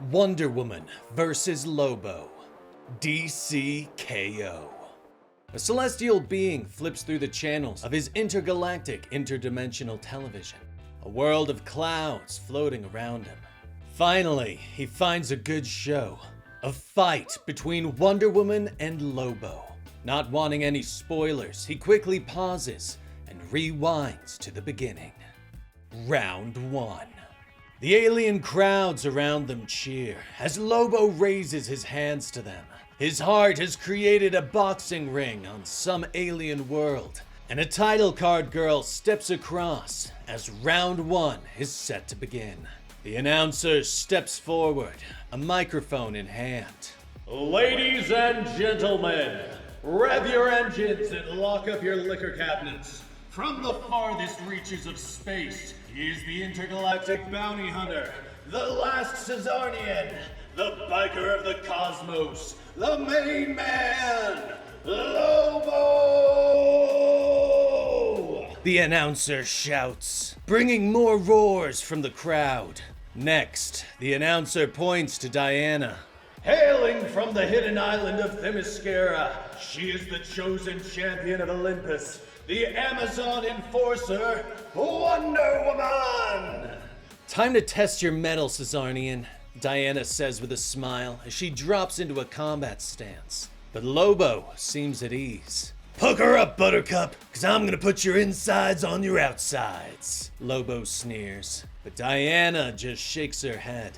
Wonder Woman vs. Lobo, DC K.O. A celestial being flips through the channels of his intergalactic interdimensional television, a world of clouds floating around him. Finally, he finds a good show, a fight between Wonder Woman and Lobo. Not wanting any spoilers, he quickly pauses and rewinds to the beginning. Round 1. The alien crowds around them cheer as Lobo raises his hands to them. His heart has created a boxing ring on some alien world, and a title card girl steps across as round 1 is set to begin. The announcer steps forward, a microphone in hand. Ladies and gentlemen, rev your engines and lock up your liquor cabinets. From the farthest reaches of space, he is the intergalactic bounty hunter, the last Caesarian, the biker of the cosmos, the main man, Lobo! The announcer shouts, bringing more roars from the crowd. Next, the announcer points to Diana. Hailing from the hidden island of Themyscira, she is the chosen champion of Olympus, the Amazon enforcer, Wonder Woman! Time to test your mettle, Caesarian, Diana says with a smile as she drops into a combat stance. But Lobo seems at ease. Pucker up, Buttercup, cause I'm gonna put your insides on your outsides. Lobo sneers, but Diana just shakes her head.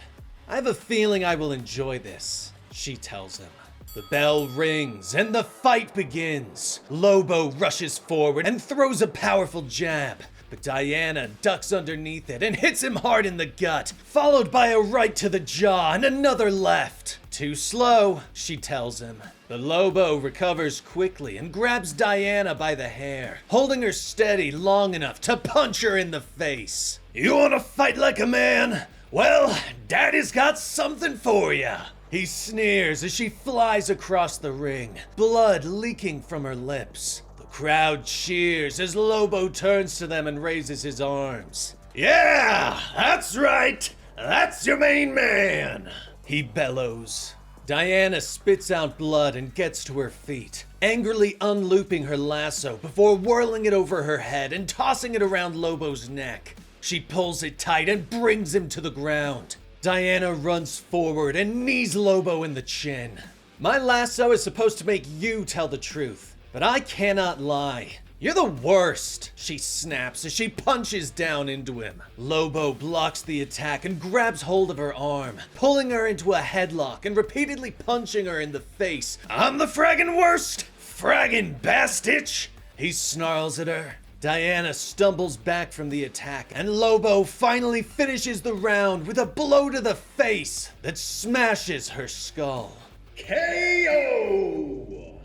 I have a feeling I will enjoy this, she tells him. The bell rings and the fight begins. Lobo rushes forward and throws a powerful jab, but Diana ducks underneath it and hits him hard in the gut, followed by a right to the jaw and another left. Too slow, she tells him. The Lobo recovers quickly and grabs Diana by the hair, holding her steady long enough to punch her in the face. You wanna fight like a man? Well, Daddy's got something for ya. He sneers as she flies across the ring, blood leaking from her lips. The crowd cheers as Lobo turns to them and raises his arms. Yeah, that's right. That's your main man, he bellows. Diana spits out blood and gets to her feet, angrily unlooping her lasso before whirling it over her head and tossing it around Lobo's neck. She pulls it tight and brings him to the ground. Diana runs forward and knees Lobo in the chin. My lasso is supposed to make you tell the truth, but I cannot lie. You're the worst, she snaps as she punches down into him. Lobo blocks the attack and grabs hold of her arm, pulling her into a headlock and repeatedly punching her in the face. I'm the fraggin' worst, fraggin' bastitch, he snarls at her. Diana stumbles back from the attack, and Lobo finally finishes the round with a blow to the face that smashes her skull. K.O.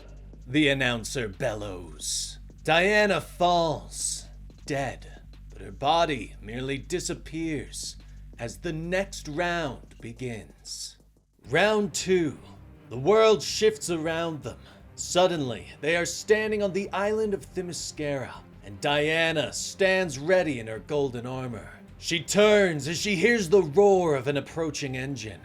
The announcer bellows. Diana falls, dead, but her body merely disappears as the next round begins. Round 2. The world shifts around them. Suddenly, they are standing on the island of Themyscira, and Diana stands ready in her golden armor. She turns as she hears the roar of an approaching engine.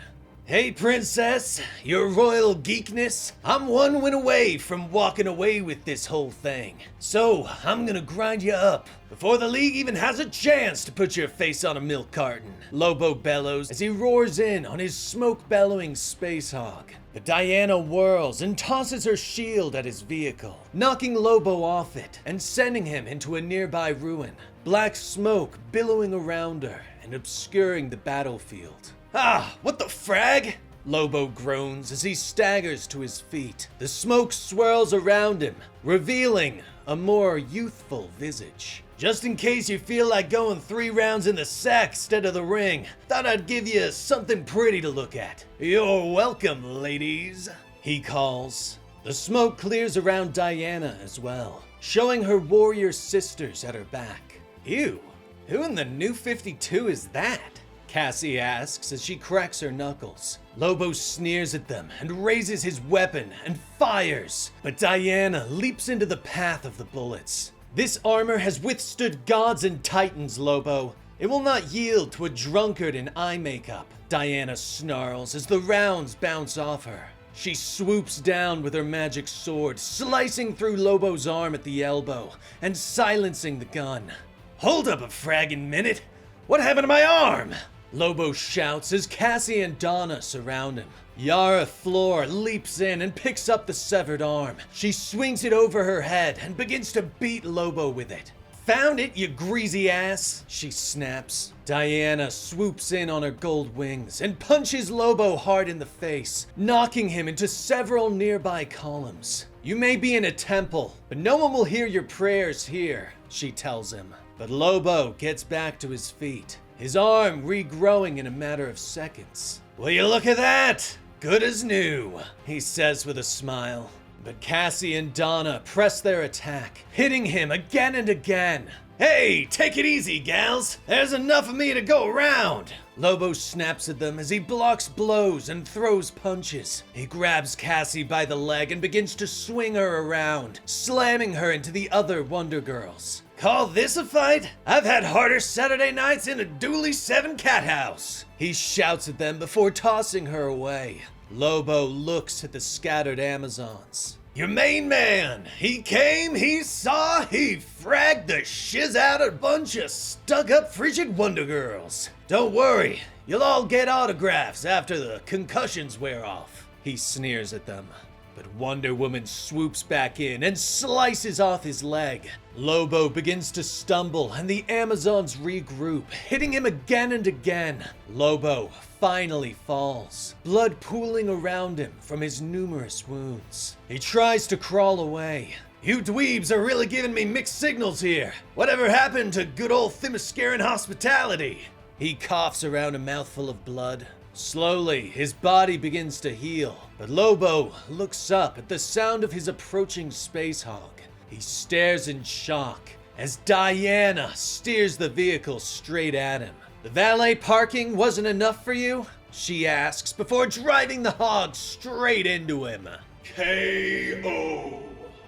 Hey princess, your royal geekness, I'm one win away from walking away with this whole thing. So I'm gonna grind you up before the league even has a chance to put your face on a milk carton, Lobo bellows as he roars in on his smoke-bellowing space hog. But Diana whirls and tosses her shield at his vehicle, knocking Lobo off it and sending him into a nearby ruin. Black smoke billowing around her and obscuring the battlefield. Ah, what the frag? Lobo groans as he staggers to his feet. The smoke swirls around him, revealing a more youthful visage. Just in case you feel like going 3 rounds in the sack instead of the ring, thought I'd give you something pretty to look at. You're welcome, ladies, he calls. The smoke clears around Diana as well, showing her warrior sisters at her back. Ew, who in the new 52 is that? Cassie asks as she cracks her knuckles. Lobo sneers at them and raises his weapon and fires, but Diana leaps into the path of the bullets. This armor has withstood gods and titans, Lobo. It will not yield to a drunkard in eye makeup, Diana snarls as the rounds bounce off her. She swoops down with her magic sword, slicing through Lobo's arm at the elbow and silencing the gun. Hold up a fragging minute! What happened to my arm? Lobo shouts as Cassie and Donna surround him. Yara Floor leaps in and picks up the severed arm. She swings it over her head and begins to beat Lobo with it. Found it, you greasy ass, she snaps. Diana swoops in on her gold wings and punches Lobo hard in the face, knocking him into several nearby columns. You may be in a temple, but no one will hear your prayers here, she tells him. But Lobo gets back to his feet, his arm regrowing in a matter of seconds. Will you look at that? Good as new, he says with a smile. But Cassie and Donna press their attack, hitting him again and again. Hey, take it easy, gals. There's enough of me to go around. Lobo snaps at them as he blocks blows and throws punches. He grabs Cassie by the leg and begins to swing her around, slamming her into the other Wonder Girls. Call this a fight? I've had harder Saturday nights in a Dooley 7 cat house. He shouts at them before tossing her away. Lobo looks at the scattered Amazons. Your main man, he came, he saw, he fragged the shiz out a bunch of stuck-up frigid Wonder Girls. Don't worry, you'll all get autographs after the concussions wear off. He sneers at them. But Wonder Woman swoops back in and slices off his leg. Lobo begins to stumble and the Amazons regroup, hitting him again and again. Lobo finally falls, blood pooling around him from his numerous wounds. He tries to crawl away. You dweebs are really giving me mixed signals here. Whatever happened to good old Themysciran hospitality? He coughs around a mouthful of blood. Slowly, his body begins to heal, but Lobo looks up at the sound of his approaching space hog. He stares in shock as Diana steers the vehicle straight at him. The valet parking wasn't enough for you? She asks before driving the hog straight into him. K.O.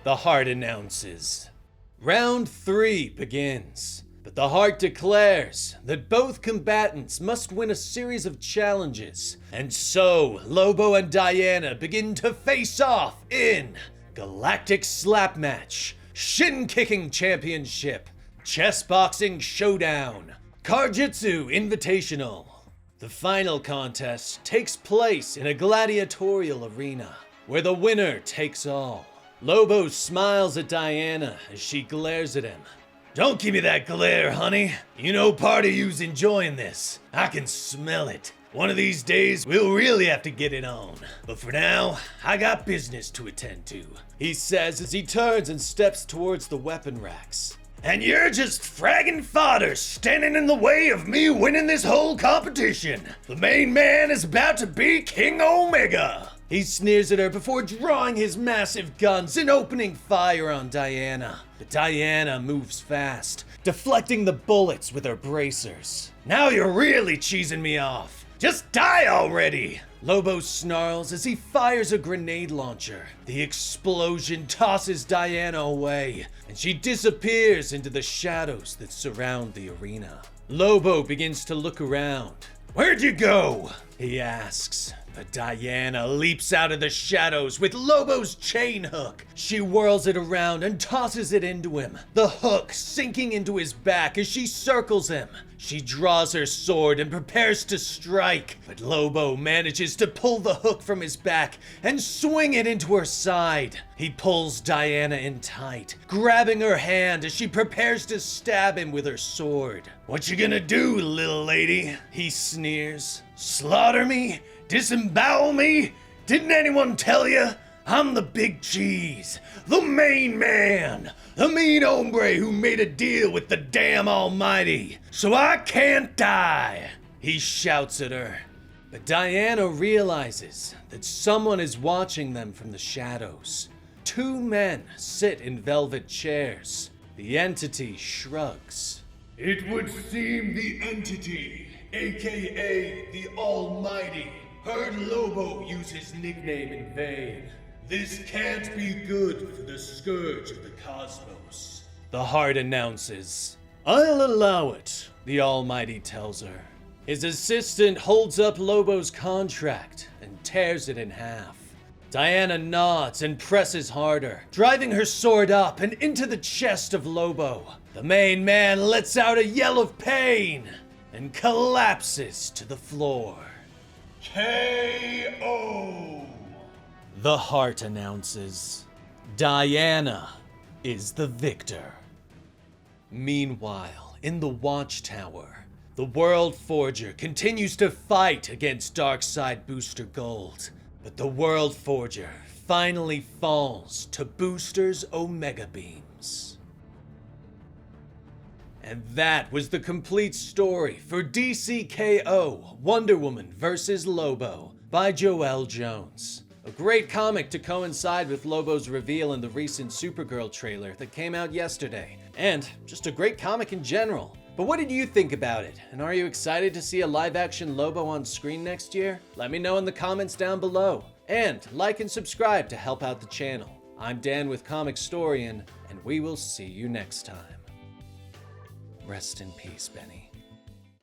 The heart announces. Round 3 begins. But the heart declares that both combatants must win a series of challenges. And so, Lobo and Diana begin to face off in Galactic Slap Match, Shin-Kicking Championship, Chess Boxing Showdown, Karjutsu Invitational. The final contest takes place in a gladiatorial arena, where the winner takes all. Lobo smiles at Diana as she glares at him. Don't give me that glare, honey. You know part of you's enjoying this. I can smell it. One of these days, we'll really have to get it on. But for now, I got business to attend to, he says as he turns and steps towards the weapon racks. And you're just fragging fodder standing in the way of me winning this whole competition. The main man is about to be King Omega. He sneers at her before drawing his massive guns and opening fire on Diana. But Diana moves fast, deflecting the bullets with her bracers. Now you're really cheesing me off. Just die already! Lobo snarls as he fires a grenade launcher. The explosion tosses Diana away, and she disappears into the shadows that surround the arena. Lobo begins to look around. Where'd you go? He asks. But Diana leaps out of the shadows with Lobo's chain hook. She whirls it around and tosses it into him, the hook sinking into his back as she circles him. She draws her sword and prepares to strike, but Lobo manages to pull the hook from his back and swing it into her side. He pulls Diana in tight, grabbing her hand as she prepares to stab him with her sword. What you gonna do, little lady? He sneers. Slaughter me? Disembowel me? Didn't anyone tell you? I'm the big cheese, the main man, the mean hombre who made a deal with the damn almighty, so I can't die, he shouts at her. But Diana realizes that someone is watching them from the shadows. 2 men sit in velvet chairs. The entity shrugs. It would seem the entity, aka the Almighty, heard Lobo use his nickname in vain. This can't be good for the scourge of the cosmos, the heart announces. I'll allow it. the Almighty tells her. His assistant holds up Lobo's contract and tears it in half. Diana nods and presses harder, driving her sword up and into the chest of Lobo. The main man lets out a yell of pain and collapses to the floor. K.O. The heart announces, Diana is the victor. Meanwhile, in the Watchtower, the World Forger continues to fight against Darkseid Booster Gold. But the World Forger finally falls to Booster's Omega Beams. And that was the complete story for DC K.O. Wonder Woman vs. Lobo by Joelle Jones. A great comic to coincide with Lobo's reveal in the recent Supergirl trailer that came out yesterday. And just a great comic in general. But what did you think about it? And are you excited to see a live-action Lobo on screen next year? Let me know in the comments down below. And like and subscribe to help out the channel. I'm Dan with Comicstorian, and we will see you next time. Rest in peace, Benny.